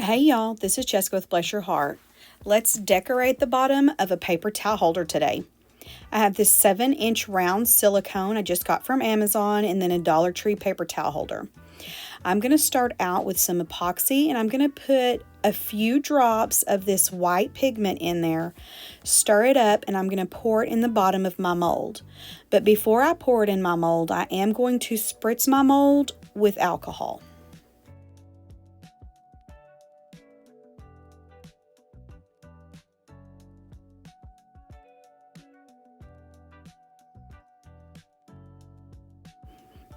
Hey y'all, this is Jessica with Bless Your Heart. Let's decorate the bottom of a paper towel holder today. I have this 7-inch round silicone I just got from Amazon and then a Dollar Tree paper towel holder. I'm going to start out with some epoxy and I'm going to put a few drops of this white pigment in there, stir it up, and I'm going to pour it in the bottom of my mold. But before I pour it in my mold, I am going to spritz my mold with alcohol.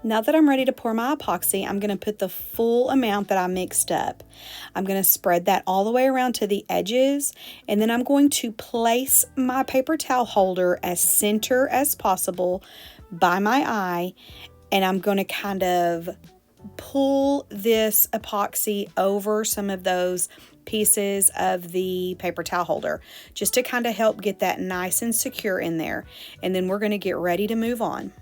Now that I'm ready to pour my epoxy, I'm going to put the full amount that I mixed up. I'm going to spread that all the way around to the edges, and then I'm going to place my paper towel holder as center as possible by my eye, and I'm going to kind of pull this epoxy over some of those pieces of the paper towel holder just to kind of help get that nice and secure in there. And then we're going to get ready to move on.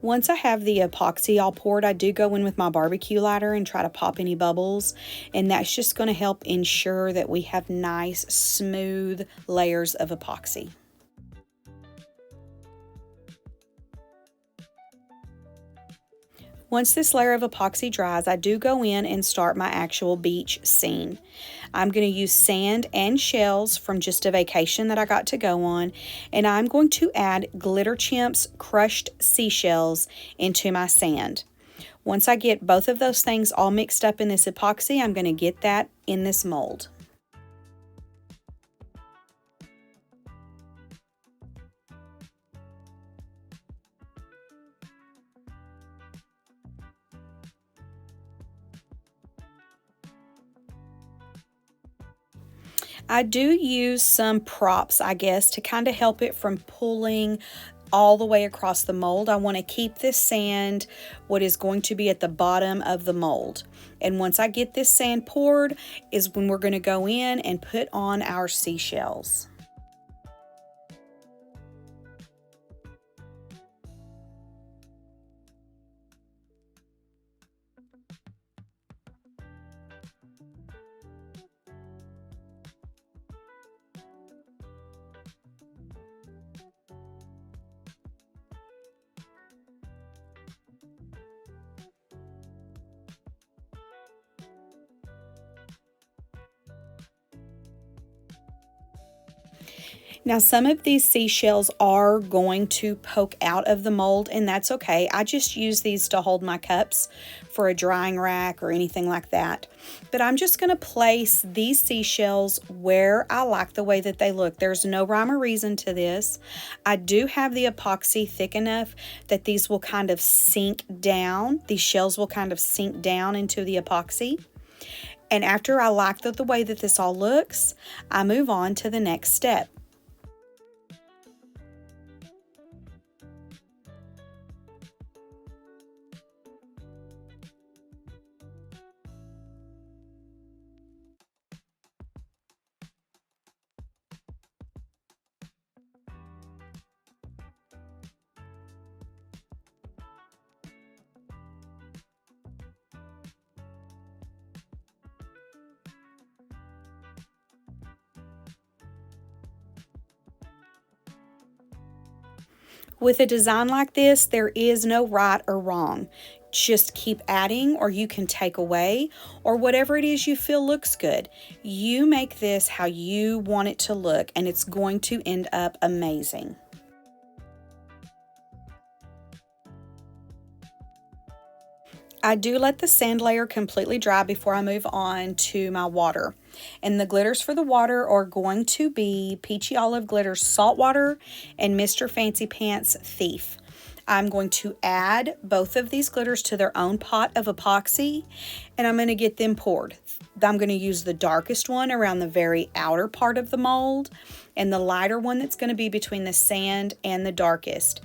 Once I have the epoxy all poured, I do go in with my barbecue lighter and try to pop any bubbles, and that's just going to help ensure that we have nice, smooth layers of epoxy. Once this layer of epoxy dries, I do go in and start my actual beach scene. I'm going to use sand and shells from just a vacation that I got to go on, and I'm going to add Glitter Chimp's crushed seashells into my sand. Once I get both of those things all mixed up in this epoxy, I'm going to get that in this mold. I do use some props, I guess, to kind of help it from pulling all the way across the mold. I want to keep this sand what is going to be at the bottom of the mold. And once I get this sand poured is when we're going to go in and put on our seashells. Now, some of these seashells are going to poke out of the mold, and that's okay. I just use these to hold my cups for a drying rack or anything like that. But I'm just going to place these seashells where I like the way that they look. There's no rhyme or reason to this. I do have the epoxy thick enough that these will kind of sink down. These shells will kind of sink down into the epoxy. And after I like the way that this all looks, I move on to the next step. With a design like this, there is no right or wrong. Just keep adding, or you can take away, or whatever it is you feel looks good. You make this how you want it to look, and it's going to end up amazing. I do let the sand layer completely dry before I move on to my water. And the glitters for the water are going to be Peachy Olive Glitter Saltwater and Mr. Fancy Pants Thief. I'm going to add both of these glitters to their own pot of epoxy, and I'm going to get them poured. I'm going to use the darkest one around the very outer part of the mold, and the lighter one that's going to be between the sand and the darkest.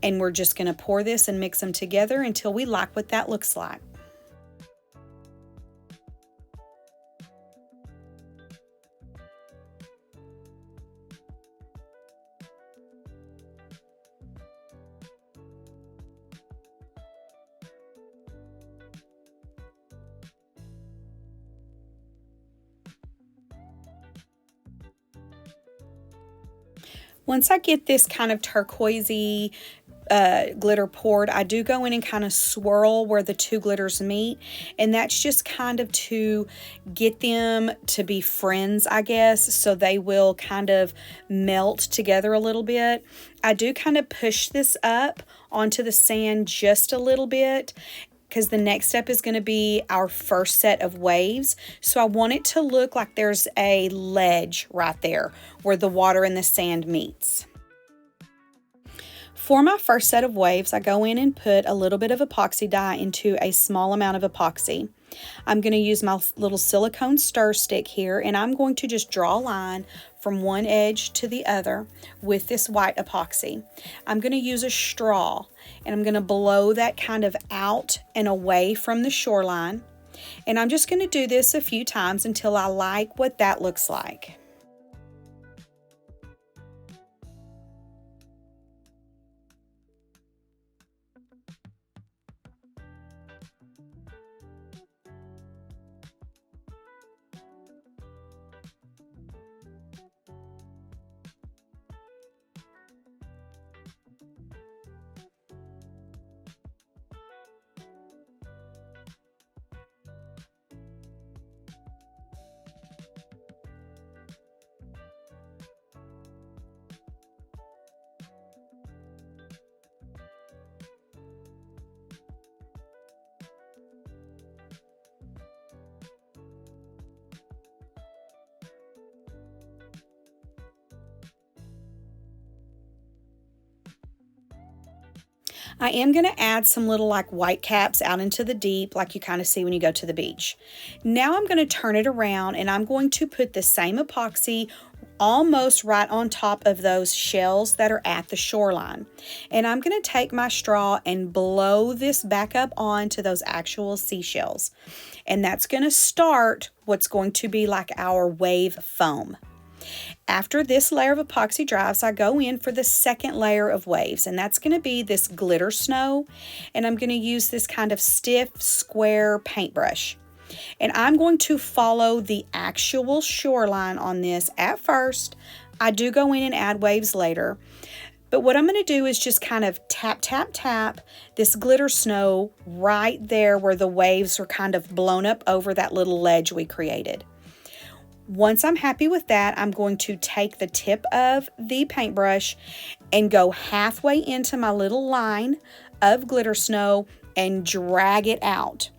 And we're just going to pour this and mix them together until we like what that looks like. Once I get this kind of turquoisey glitter poured, I do go in and kind of swirl where the two glitters meet, and that's just kind of to get them to be friends, I guess, so they will kind of melt together a little bit. I do kind of push this up onto the sand just a little bit, because the next step is going to be our first set of waves. So I want it to look like there's a ledge right there where the water and the sand meets. For my first set of waves, I go in and put a little bit of epoxy dye into a small amount of epoxy. I'm going to use my little silicone stir stick here, and I'm going to just draw a line from one edge to the other with this white epoxy. I'm going to use a straw, and I'm going to blow that kind of out and away from the shoreline. And I'm just going to do this a few times until I like what that looks like. I am going to add some little like white caps out into the deep, like you kind of see when you go to the beach. Now I'm going to turn it around, and I'm going to put the same epoxy almost right on top of those shells that are at the shoreline. And I'm going to take my straw and blow this back up onto those actual seashells. And that's going to start what's going to be like our wave foam. After this layer of epoxy dries, I go in for the second layer of waves, and that's going to be this glitter snow, and I'm going to use this kind of stiff square paintbrush. And I'm going to follow the actual shoreline on this at first. I do go in and add waves later, but what I'm going to do is just kind of tap, tap, tap this glitter snow right there where the waves are kind of blown up over that little ledge we created. Once I'm happy with that, I'm going to take the tip of the paintbrush and go halfway into my little line of glitter snow and drag it out.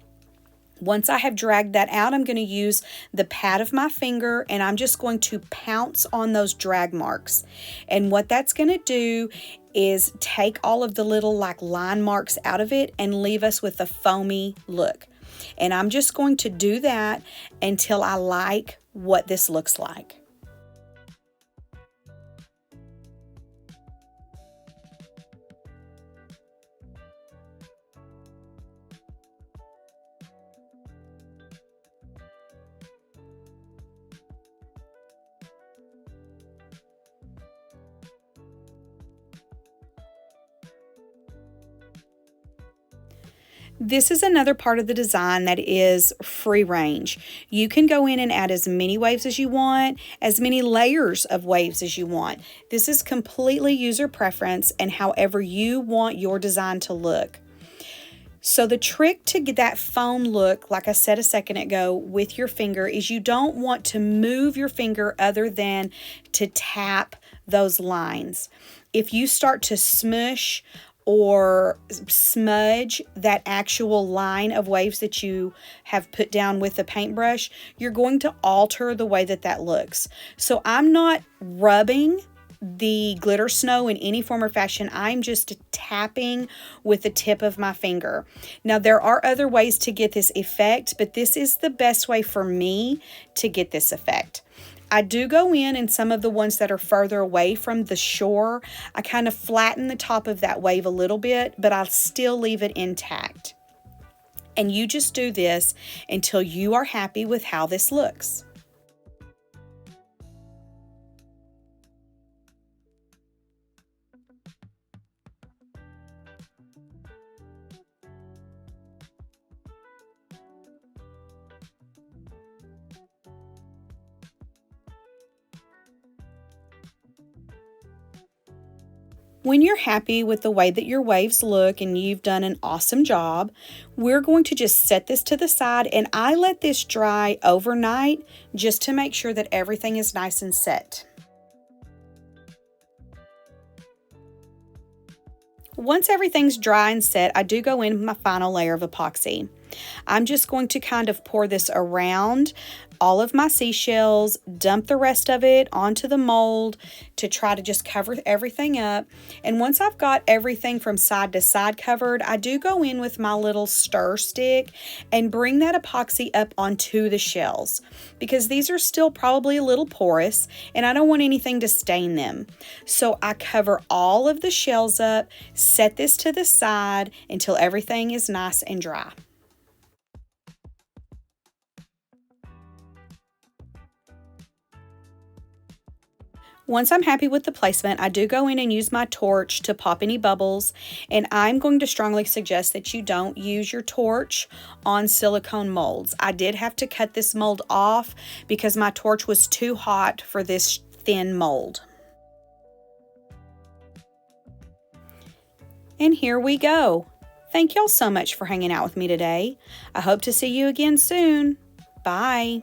Once I have dragged that out, I'm going to use the pad of my finger, and I'm just going to pounce on those drag marks. And what that's going to do is take all of the little like line marks out of it and leave us with a foamy look. And I'm just going to do that until I like what this looks like. This is another part of the design that is free range. You can go in and add as many waves as you want, as many layers of waves as you want. This is completely user preference and however you want your design to look. So the trick to get that foam look, like I said a second ago, with your finger is you don't want to move your finger other than to tap those lines. If you start to smush or smudge that actual line of waves that you have put down with the paintbrush, you're going to alter the way that that looks. So I'm not rubbing the glitter snow in any form or fashion. I'm just tapping with the tip of my finger. Now there are other ways to get this effect, but this is the best way for me to get this effect. I do go in some of the ones that are further away from the shore. I kind of flatten the top of that wave a little bit, but I'll still leave it intact. And you just do this until you are happy with how this looks. When you're happy with the way that your waves look and you've done an awesome job, we're going to just set this to the side, and I let this dry overnight just to make sure that everything is nice and set. Once everything's dry and set, I do go in with my final layer of epoxy. I'm just going to kind of pour this around all of my seashells, dump the rest of it onto the mold to try to just cover everything up. And once I've got everything from side to side covered, I do go in with my little stir stick and bring that epoxy up onto the shells, because these are still probably a little porous and I don't want anything to stain them. So I cover all of the shells up, set this to the side until everything is nice and dry. Once I'm happy with the placement, I do go in and use my torch to pop any bubbles, and I'm going to strongly suggest that you don't use your torch on silicone molds. I did have to cut this mold off because my torch was too hot for this thin mold. And here we go. Thank y'all so much for hanging out with me today. I hope to see you again soon. Bye.